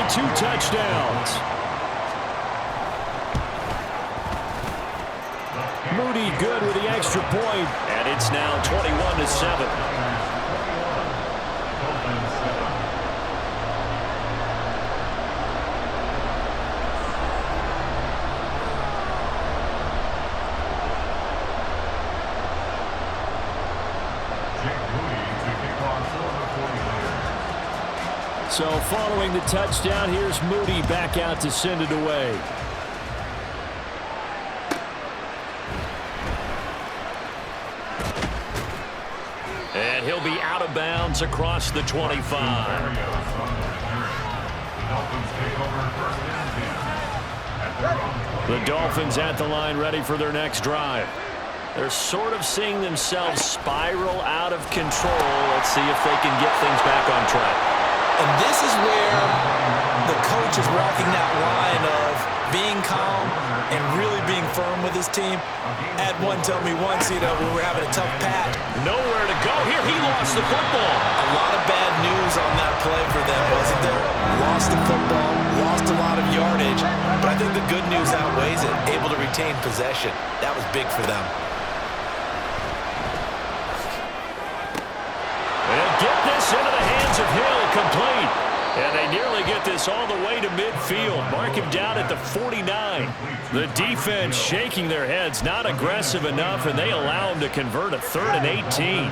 2 touchdowns. Moody good with the extra point, and it's now 21-7. So following the touchdown, here's Moody back out to send it away. And he'll be out of bounds across the 25. The Dolphins at the line ready for their next drive. They're sort of seeing themselves spiral out of control. Let's see if they can get things back on track. And this is where the coach is walking that line of being calm and really being firm with his team. Had one tell me once, we were having a tough patch. Nowhere to go here. He lost the football. A lot of bad news on that play for them, wasn't there? Lost the football, lost a lot of yardage. But I think the good news outweighs it. Able to retain possession. That was big for them. And get this into the hands of Hill, complete. And they nearly get this all the way to midfield. Mark him down at the 49. The defense shaking their heads, not aggressive enough, and they allow him to convert a 3rd and 18.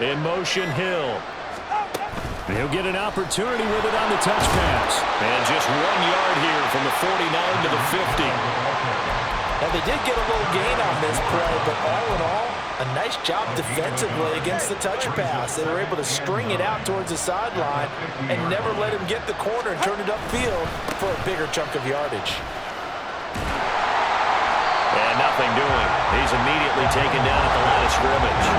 In motion, Hill. He'll get an opportunity with it on the touch pass. And just 1 yard here from the 49 to the 50. Now, they did get a little gain on this play, but all in all, a nice job defensively against the touch pass. They were able to string it out towards the sideline and never let him get the corner and turn it upfield for a bigger chunk of yardage. And nothing doing. He's immediately taken down at the line of scrimmage.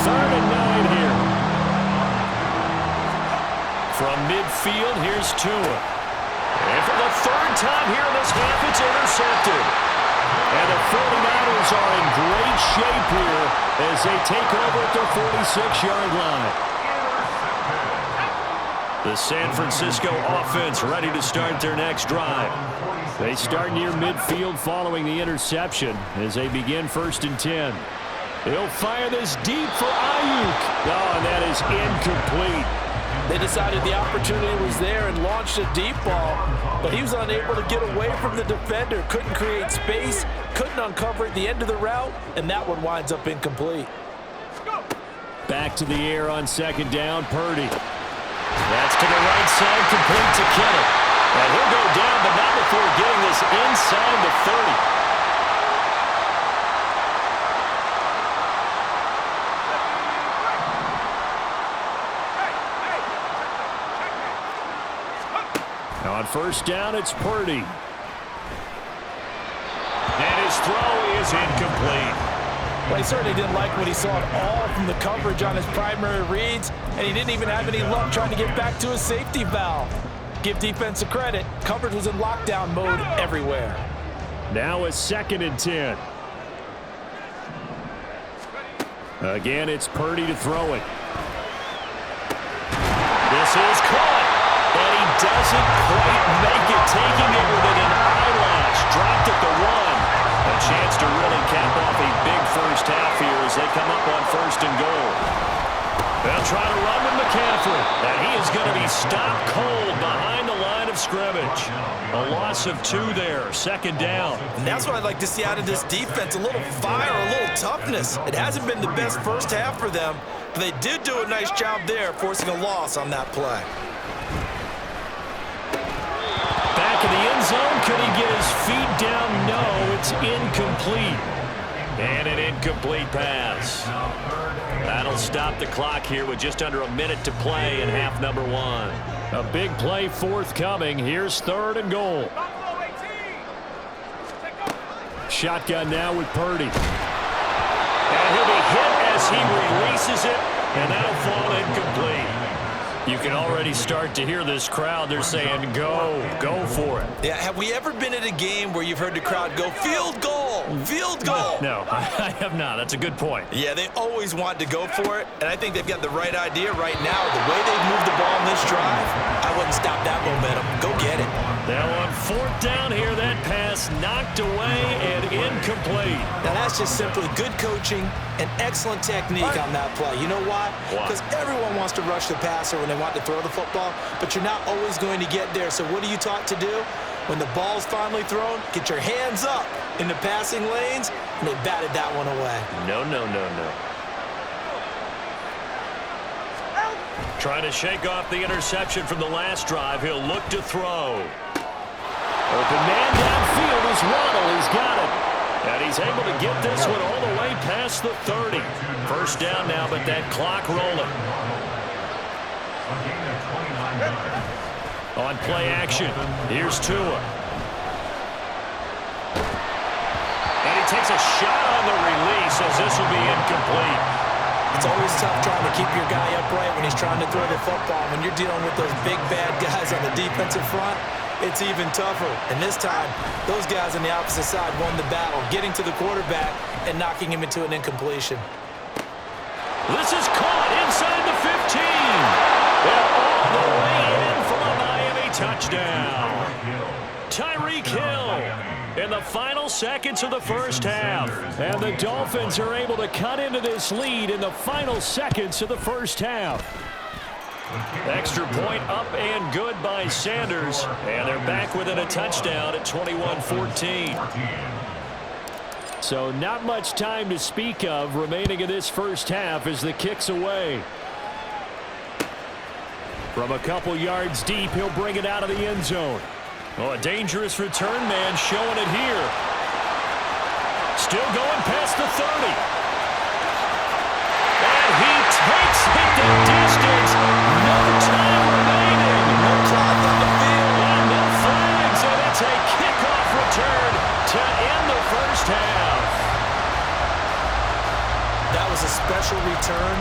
3rd and 9 here. From midfield, here's Tua. And for the 3rd time here in this half, it's intercepted. And the 49ers are in great shape here as they take over at their 46-yard line. The San Francisco offense ready to start their next drive. They start near midfield following the interception as they begin 1st and 10. He'll fire this deep for Ayuk. Oh, and that is incomplete. They decided the opportunity was there and launched a deep ball, but he was unable to get away from the defender. Couldn't create space, couldn't uncover at the end of the route, and that one winds up incomplete. Back to the air on 2nd down, Purdy. That's to the right side, complete to Kittle. And he'll go down, but not before getting this inside the 30. On 1st down, it's Purdy. And his throw is incomplete. Well, he certainly didn't like what he saw at all from the coverage on his primary reads, and he didn't even have any luck trying to get back to his safety valve. Give defense a credit. Coverage was in lockdown mode everywhere. Now it's 2nd and 10. Again, it's Purdy to throw it. This is caught. And he doesn't quite make it, taking it within an eyelash. Dropped at the 1. A chance to really cap off a big first half here as they come up on 1st and goal. They'll try to run with McCaffrey. And he is going to be stopped cold behind the line of scrimmage. A loss of 2 there, 2nd down. And that's what I'd like to see out of this defense. A little fire, a little toughness. It hasn't been the best first half for them, but they did do a nice job there, forcing a loss on that play. Back in the end zone, could he get his feet down? No, it's incomplete. And an incomplete pass. That'll stop the clock here with just under a minute to play in half number 1. A big play forthcoming. Here's 3rd and goal. Shotgun now with Purdy. And he'll be hit as he releases it, and that'll fall incomplete. You can already start to hear this crowd. They're saying, go for it. Yeah, have we ever been at a game where you've heard the crowd go, field goal, field goal? No, I have not. That's a good point. Yeah, they always want to go for it, and I think they've got the right idea right now. The way they've moved the ball in this drive, I wouldn't stop that momentum. Go get it. Now on fourth down here, that pass knocked away and incomplete. Now that's just simply good coaching and excellent technique on that play. You know why? Because everyone wants to rush the passer when they want to throw the football, but you're not always going to get there. So what are you taught to do? When the ball's finally thrown, get your hands up in the passing lanes, and they batted that one away. No. Trying to shake off the interception from the last drive. He'll look to throw. Open man downfield is Waddle. He's got it. And he's able to get this one all the way past the 30. First down now, but that clock rolling. On play action, here's Tua. And he takes a shot on the release as this will be incomplete. It's always tough trying to keep your guy upright when he's trying to throw the football. When you're dealing with those big, bad guys on the defensive front, it's even tougher. And this time, those guys on the opposite side won the battle, getting to the quarterback and knocking him into an incompletion. This is caught inside the 15. And all the way in for a Miami touchdown. Tyreek Hill in the final seconds of the first half. And the Dolphins are able to cut into this lead in the final seconds of the first half. Extra point up and good by Sanders. And they're back within a touchdown at 21-14. So not much time to speak of remaining in this first half as the kick's away. From a couple yards deep, he'll bring it out of the end zone. Oh, a dangerous return man showing it here. Still going past the 30. And he takes it the distance. No time remaining. No clock on the field. And no flags, and it's a kickoff return to end the first half. That was a special return,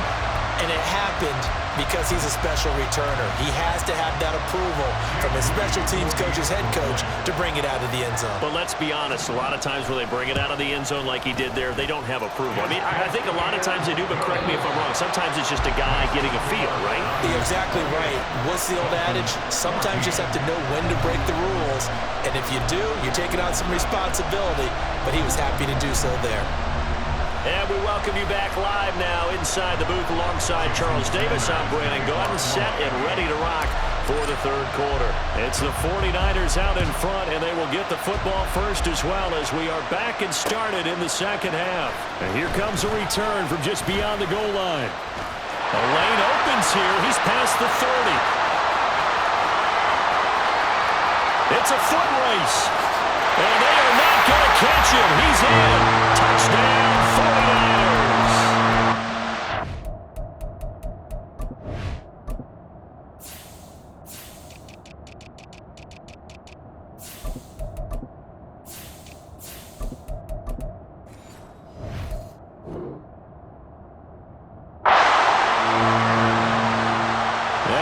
and it happened because he's a special returner. He has to have that approval from his special teams coach's head coach to bring it out of the end zone. But let's be honest, a lot of times when they bring it out of the end zone like he did there, they don't have approval. I mean, I think a lot of times they do, but correct me if I'm wrong. Sometimes it's just a guy getting a feel, right? You're exactly right. What's the old adage? Sometimes you just have to know when to break the rules. And if you do, you're taking on some responsibility. But he was happy to do so there. And we welcome you back live now inside the booth alongside Charles Davis. I'm Brandon Gaudin, set and ready to rock for the third quarter. It's the 49ers out in front, and they will get the football first as well as we are back and started in the second half. And here comes a return from just beyond the goal line. A lane opens here. He's past the 30. It's a foot race. And they are not going to catch him. He's in. Touchdown, 49ers.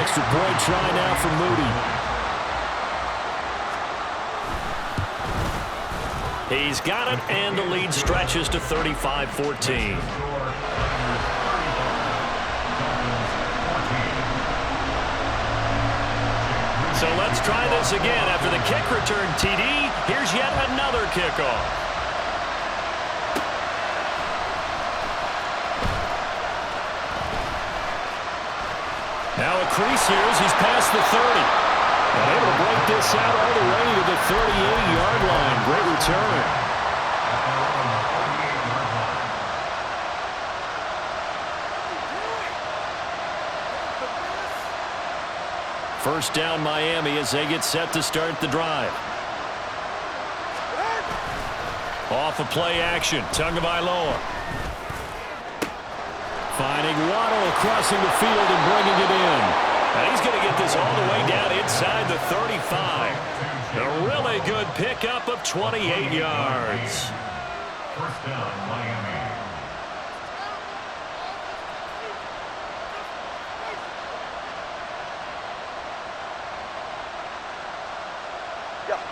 Extra point try now for Moody. He's got it, and the lead stretches to 35-14. So let's try this again. After the kick return TD, here's yet another kickoff. Now a crease here as he's past the 30. And able to break this out all the way to the 38-yard line. Great return. First down Miami as they get set to start the drive. Off of play action. Tagovailoa. Finding Waddle crossing the field and bringing it in. And he's going to get this all the way down inside the 35. A really good pickup of 28 yards. First down, Miami.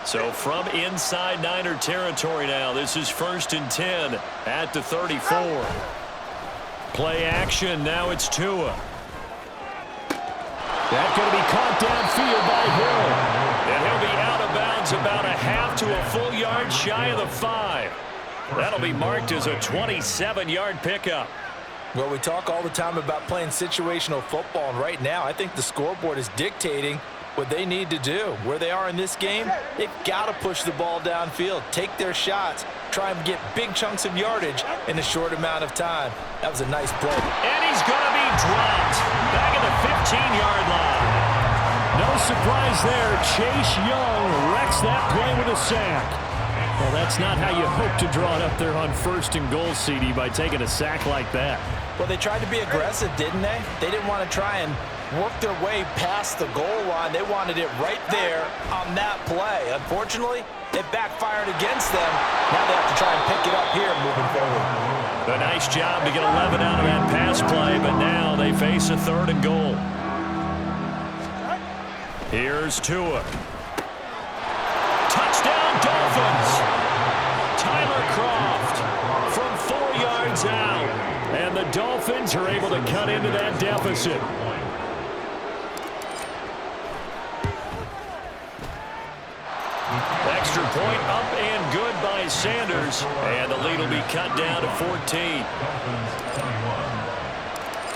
So from inside Niner territory now, this is 1st and 10 at the 34. Play action, now it's Tua. That's going to be caught downfield by Hill. And he'll be out of bounds about a half to a full yard shy of the 5. That'll be marked as a 27-yard pickup. Well, we talk all the time about playing situational football, and right now I think the scoreboard is dictating what they need to do. Where they are in this game, they've got to push the ball downfield, take their shots, try and get big chunks of yardage in a short amount of time. That was a nice play. And he's going to be dropped back at the 15-yard line. No surprise there. Chase Young wrecks that play with a sack. Well, that's not how you hope to draw it up there on 1st and goal, CD, by taking a sack like that. Well, they tried to be aggressive, didn't they? They didn't want to try and work their way past the goal line. They wanted it right there on that play. Unfortunately, it backfired against them. Now they have to try and pick it up here moving forward. A nice job to get 11 out of that pass play, but now they face a 3rd and goal. Here's Tua. Touchdown, Dolphins! Tyler Kroft from 4 yards out. And the Dolphins are able to cut into that deficit. Extra point up and good by Sanders. And the lead will be cut down to 14.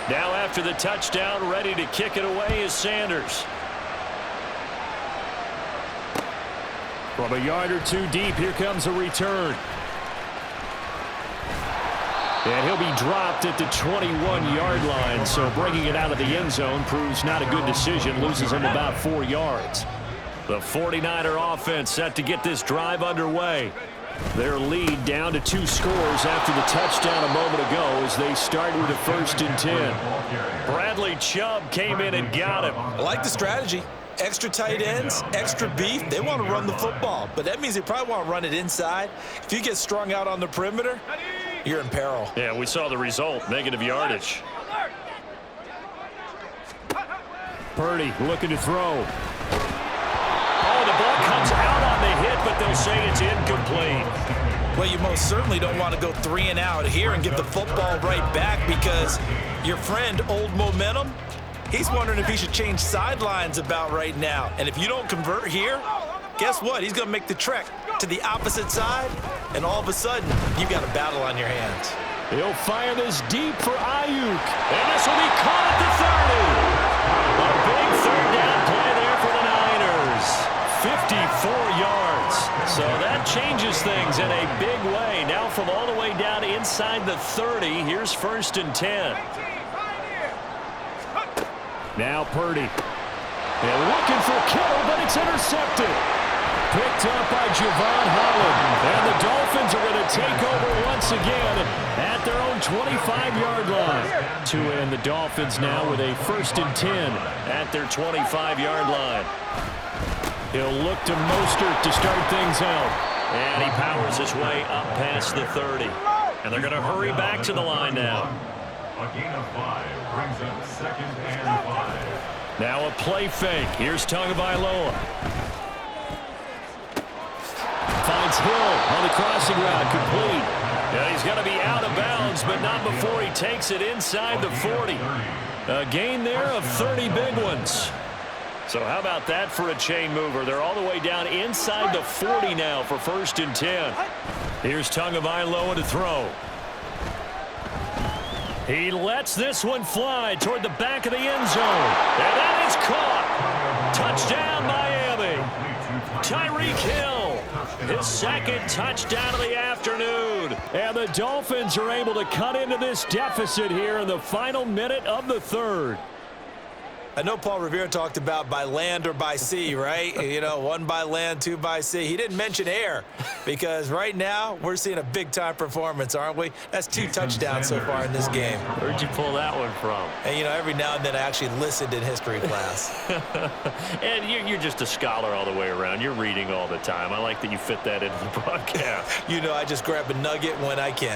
Now after the touchdown, ready to kick it away is Sanders. From a yard or two deep, here comes a return. And he'll be dropped at the 21-yard line, so bringing it out of the end zone proves not a good decision, loses him about 4 yards. The 49er offense set to get this drive underway. Their lead down to 2 scores after the touchdown a moment ago as they start with a 1st and 10. Bradley Chubb came in and got him. I like the strategy. Extra tight ends, extra beef. They want to run the football, but that means they probably want to run it inside. If you get strung out on the perimeter, you're in peril. Yeah, we saw the result, negative yardage. Purdy looking to throw. Oh, the ball comes out on the hit, but they'll say it's incomplete. Well, you most certainly don't want to go 3 and out here and get the football right back because your friend, Old Momentum, he's wondering if he should change sidelines about right now. And if you don't convert here, guess what? He's going to make the trek to the opposite side, and all of a sudden, you've got a battle on your hands. He'll fire this deep for Ayuk. And this will be caught at the 30. A big 3rd down play there for the Niners. 54 yards. So that changes things in a big way. Now from all the way down inside the 30, here's 1st and 10. Now Purdy. They're looking for Kittle, but it's intercepted. Picked up by Javon Holland. And the Dolphins are going to take over once again at their own 25-yard line. Tua and the Dolphins now with a 1st and 10 At their 25-yard line. He'll look to Mostert to start things out. And he powers his way up past the 30. And they're going to hurry back to the line now. A gain of 5 brings up 2nd and 5. Now a play fake. Here's Tagovailoa. Finds Hill on the crossing route, complete. Yeah, he's going to be out of bounds, but not before he takes it inside the 40. A gain there of 30 big ones. So how about that for a chain mover? They're all the way down inside the 40 now for 1st and 10. Here's Tagovailoa to throw. He lets this one fly toward the back of the end zone. And that is caught. Touchdown, Miami. Tyreek Hill, his 2nd touchdown of the afternoon. And the Dolphins are able to cut into this deficit here in the final minute of the 3rd. I know Paul Revere talked about by land or by sea, right? You know, 1 by land, 2 by sea. He didn't mention air because right now we're seeing a big-time performance, aren't we? That's 2 touchdowns so far in this game. Where'd you pull that one from? And, you know, every now and then I actually listened in history class. And you're just a scholar all the way around. You're reading all the time. I like that you fit that into the broadcast. You know, I just grab a nugget when I can.